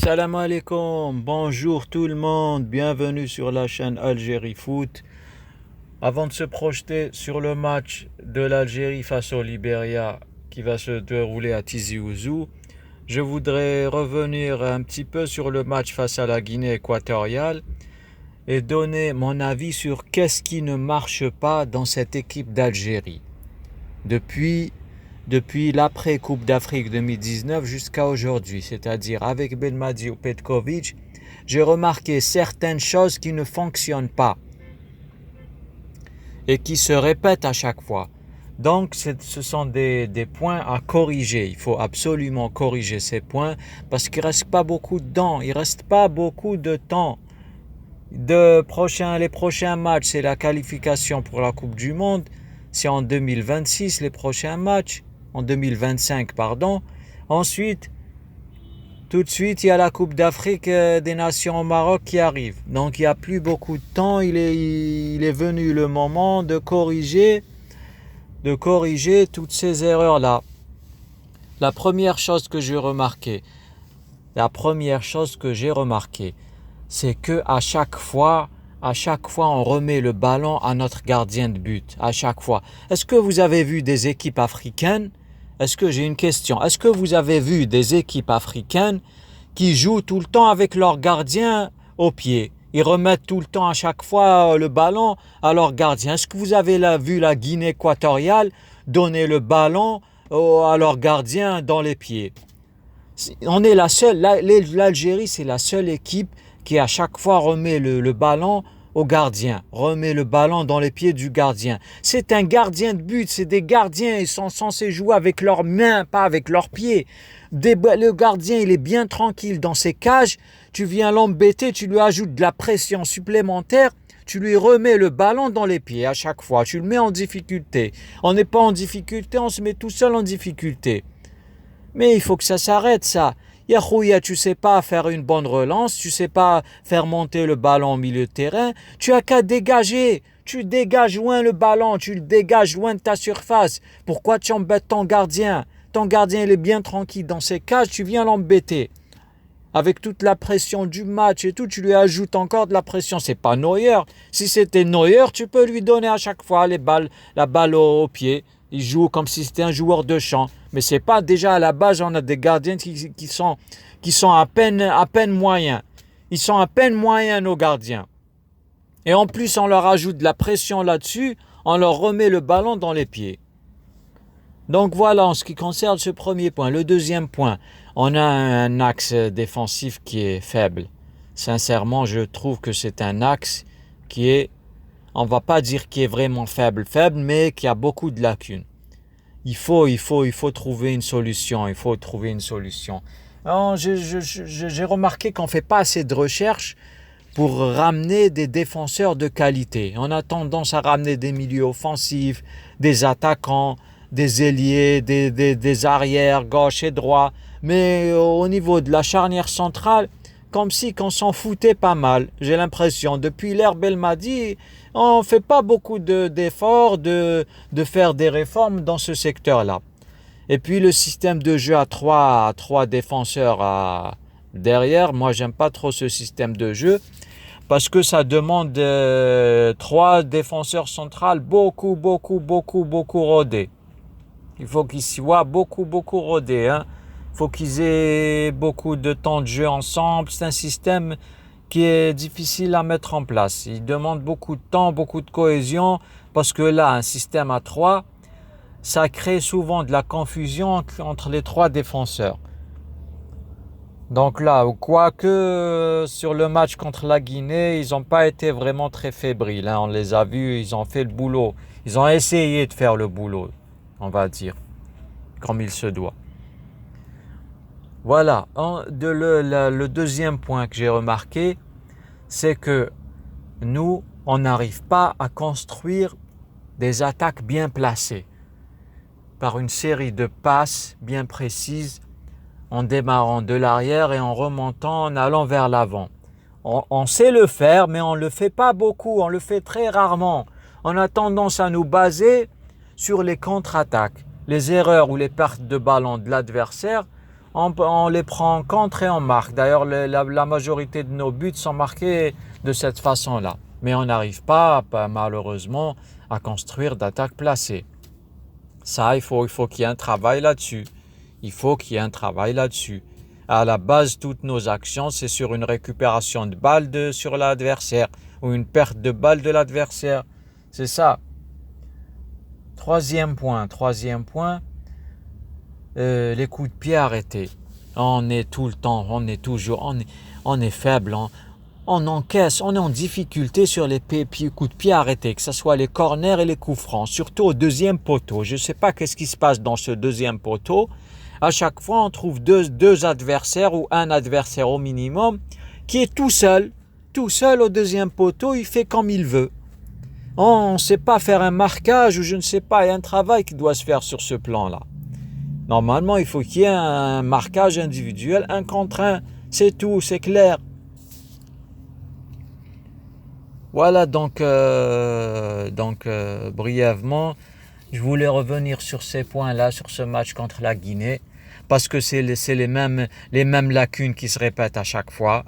Salam alaikum, bonjour tout le monde, bienvenue sur la chaîne Algérie Foot. Avant de se projeter sur le match de l'Algérie face au Libéria qui va se dérouler à Tizi Ouzou, je voudrais revenir un petit peu sur le match face à la Guinée équatoriale et donner mon avis sur qu'est-ce qui ne marche pas dans cette équipe d'Algérie. Depuis l'après-Coupe d'Afrique 2019 jusqu'à aujourd'hui, c'est-à-dire avec Belmadi ou Petkovic, j'ai remarqué certaines choses qui ne fonctionnent pas et qui se répètent à chaque fois. Donc, ce sont des points à corriger. Il faut absolument corriger ces points parce qu'il ne reste pas beaucoup de temps. Il reste pas beaucoup de temps. Les prochains matchs, c'est la qualification pour la Coupe du Monde. C'est en 2026 les prochains matchs. En 2025, pardon. Ensuite, tout de suite, il y a la Coupe d'Afrique des Nations au Maroc qui arrive. Donc, il n'y a plus beaucoup de temps. Il est venu le moment de corriger toutes ces erreurs-là. La première chose que j'ai remarqué, c'est que à chaque fois, on remet le ballon à notre gardien de but. À chaque fois. Est-ce que vous avez vu des équipes africaines? J'ai une question. Est-ce que vous avez vu des équipes africaines qui jouent tout le temps avec leur gardien au pied? Ils remettent tout le temps à chaque fois le ballon à leur gardien. Est-ce que vous avez vu la Guinée équatoriale donner le ballon à leur gardien dans les pieds? On est l'Algérie, c'est la seule équipe qui à chaque fois remet le ballon au gardien, remet le ballon dans les pieds du gardien. C'est un gardien de but, c'est des gardiens, ils sont censés jouer avec leurs mains, pas avec leurs pieds. Le gardien, il est bien tranquille dans ses cages, tu viens l'embêter, tu lui ajoutes de la pression supplémentaire, tu lui remets le ballon dans les pieds à chaque fois, tu le mets en difficulté. On n'est pas en difficulté, on se met tout seul en difficulté. Mais il faut que ça s'arrête ça. Yahouya, tu sais pas faire une bonne relance, tu sais pas faire monter le ballon au milieu de terrain, tu as qu'à dégager. Tu dégages loin le ballon, tu le dégages loin de ta surface. Pourquoi tu embêtes ton gardien? Ton gardien, il est bien tranquille dans ses cages, tu viens l'embêter. Avec toute la pression du match et tout, tu lui ajoutes encore de la pression. C'est pas Neuer. Si c'était Neuer, tu peux lui donner à chaque fois la balle au pied. Il joue comme si c'était un joueur de champ. Mais c'est pas déjà à la base, on a des gardiens qui sont à peine moyens. Ils sont à peine moyens, nos gardiens. Et en plus, on leur ajoute de la pression là-dessus, on leur remet le ballon dans les pieds. Donc voilà, en ce qui concerne ce premier point. Le deuxième point, on a un axe défensif qui est faible. Sincèrement, je trouve que c'est un axe qui est, on va pas dire qui est vraiment faible, mais qui a beaucoup de lacunes. Il faut trouver une solution. Alors, j'ai remarqué qu'on fait pas assez de recherches pour ramener des défenseurs de qualité. On a tendance à ramener des milieux offensifs, des attaquants, des ailiers, des arrières, gauche et droit. Mais au niveau de la charnière centrale, comme si qu'on s'en foutait pas mal. J'ai l'impression, depuis l'ère Belmadi, on ne fait pas beaucoup d'efforts de faire des réformes dans ce secteur-là. Et puis le système de jeu à trois défenseurs derrière, moi j'aime pas trop ce système de jeu parce que ça demande 3 défenseurs centrales beaucoup rodés. Il faut qu'ils soient beaucoup rodés. Il faut qu'ils aient beaucoup de temps de jeu ensemble. C'est un système qui est difficile à mettre en place. Il demande beaucoup de temps, beaucoup de cohésion, parce que là, un système à 3, ça crée souvent de la confusion entre les 3 défenseurs. Donc là, quoique sur le match contre la Guinée, ils n'ont pas été vraiment très fébriles. On les a vus, ils ont fait le boulot. Ils ont essayé de faire le boulot, on va dire, comme il se doit. Voilà, le deuxième point que j'ai remarqué, c'est que nous, on n'arrive pas à construire des attaques bien placées par une série de passes bien précises en démarrant de l'arrière et en remontant, en allant vers l'avant. On sait le faire, mais on ne le fait pas beaucoup, on le fait très rarement. On a tendance à nous baser sur les contre-attaques, les erreurs ou les pertes de ballon de l'adversaire. on les prend en contre et on marque. D'ailleurs, la majorité de nos buts sont marqués de cette façon-là. Mais on n'arrive pas, malheureusement, à construire d'attaques placées. Ça, il faut qu'il y ait un travail là-dessus. Il faut qu'il y ait un travail là-dessus. À la base, toutes nos actions, c'est sur une récupération de balles sur l'adversaire ou une perte de balles de l'adversaire. C'est ça. Troisième point, les coups de pied arrêtés. On est tout le temps, on est faible, on encaisse, on est en difficulté sur les coups de pied arrêtés, que ce soit les corners et les coups francs, surtout au deuxième poteau. Je ne sais pas qu'est-ce qui se passe dans ce deuxième poteau. À chaque fois, on trouve deux adversaires ou un adversaire au minimum qui est tout seul au deuxième poteau, il fait comme il veut. On ne sait pas faire un marquage ou je ne sais pas, il y a un travail qui doit se faire sur ce plan-là. Normalement, il faut qu'il y ait un marquage individuel, 1 contre 1, c'est tout, c'est clair. Voilà donc brièvement, je voulais revenir sur ces points-là, sur ce match contre la Guinée, parce que c'est les mêmes lacunes qui se répètent à chaque fois,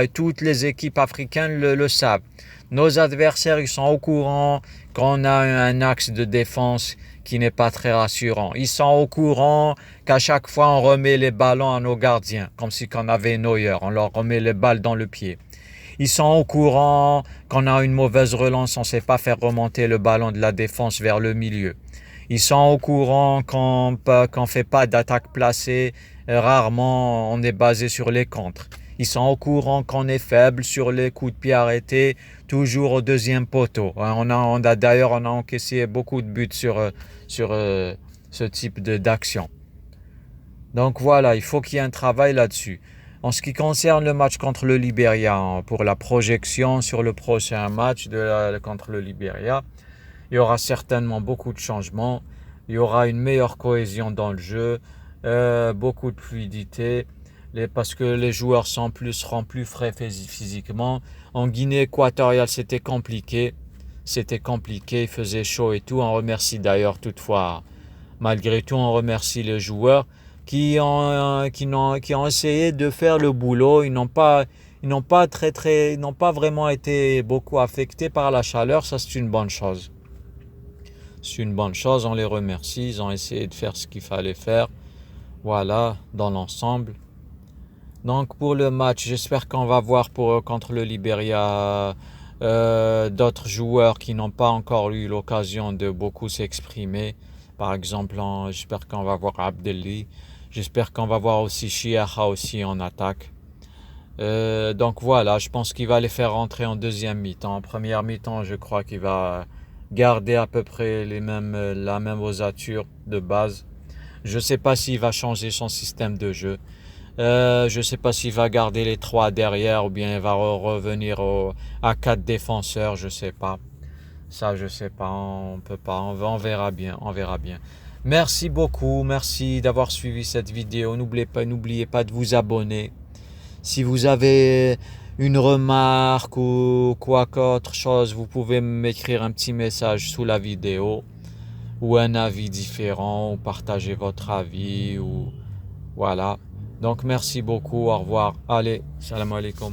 et toutes les équipes africaines le savent. Nos adversaires, ils sont au courant qu'on a un axe de défense qui n'est pas très rassurant. Ils sont au courant qu'à chaque fois, on remet les ballons à nos gardiens, comme si on avait Neuer, on leur remet les balles dans le pied. Ils sont au courant qu'on a une mauvaise relance, on ne sait pas faire remonter le ballon de la défense vers le milieu. Ils sont au courant qu'on ne fait pas d'attaque placée, rarement on est basé sur les contres. Ils sont au courant qu'on est faible sur les coups de pied arrêtés, toujours au deuxième poteau. D'ailleurs, on a encaissé beaucoup de buts sur ce type d'action. Donc voilà, il faut qu'il y ait un travail là-dessus. En ce qui concerne le match contre le Libéria, pour la projection sur le prochain match contre le Libéria, il y aura certainement beaucoup de changements. Il y aura une meilleure cohésion dans le jeu, beaucoup de fluidité, parce que les joueurs seront plus frais physiquement. En Guinée équatoriale, c'était compliqué, il faisait chaud et tout. On remercie d'ailleurs toutefois, malgré tout, on remercie les joueurs qui ont essayé de faire le boulot. Ils n'ont pas vraiment été beaucoup affectés par la chaleur. Ça, c'est une bonne chose. C'est une bonne chose, on les remercie. Ils ont essayé de faire ce qu'il fallait faire. Voilà, dans l'ensemble. Donc pour le match, j'espère qu'on va voir contre le Libéria d'autres joueurs qui n'ont pas encore eu l'occasion de beaucoup s'exprimer. Par exemple, j'espère qu'on va voir Abdelli. J'espère qu'on va voir aussi Chiaha aussi en attaque. Donc voilà, je pense qu'il va les faire rentrer en deuxième mi-temps. En première mi-temps, je crois qu'il va garder à peu près la même ossature de base. Je ne sais pas s'il va changer son système de jeu. Je ne sais pas s'il va garder les 3 derrière ou bien il va revenir à 4 défenseurs. Je ne sais pas. Ça, je ne sais pas. On peut pas. On verra bien. Merci beaucoup. Merci d'avoir suivi cette vidéo. N'oubliez pas de vous abonner. Si vous avez une remarque ou quoi qu'autre chose, vous pouvez m'écrire un petit message sous la vidéo ou un avis différent ou partager votre avis ou voilà. Donc merci beaucoup, au revoir. Allez, salam alaikum.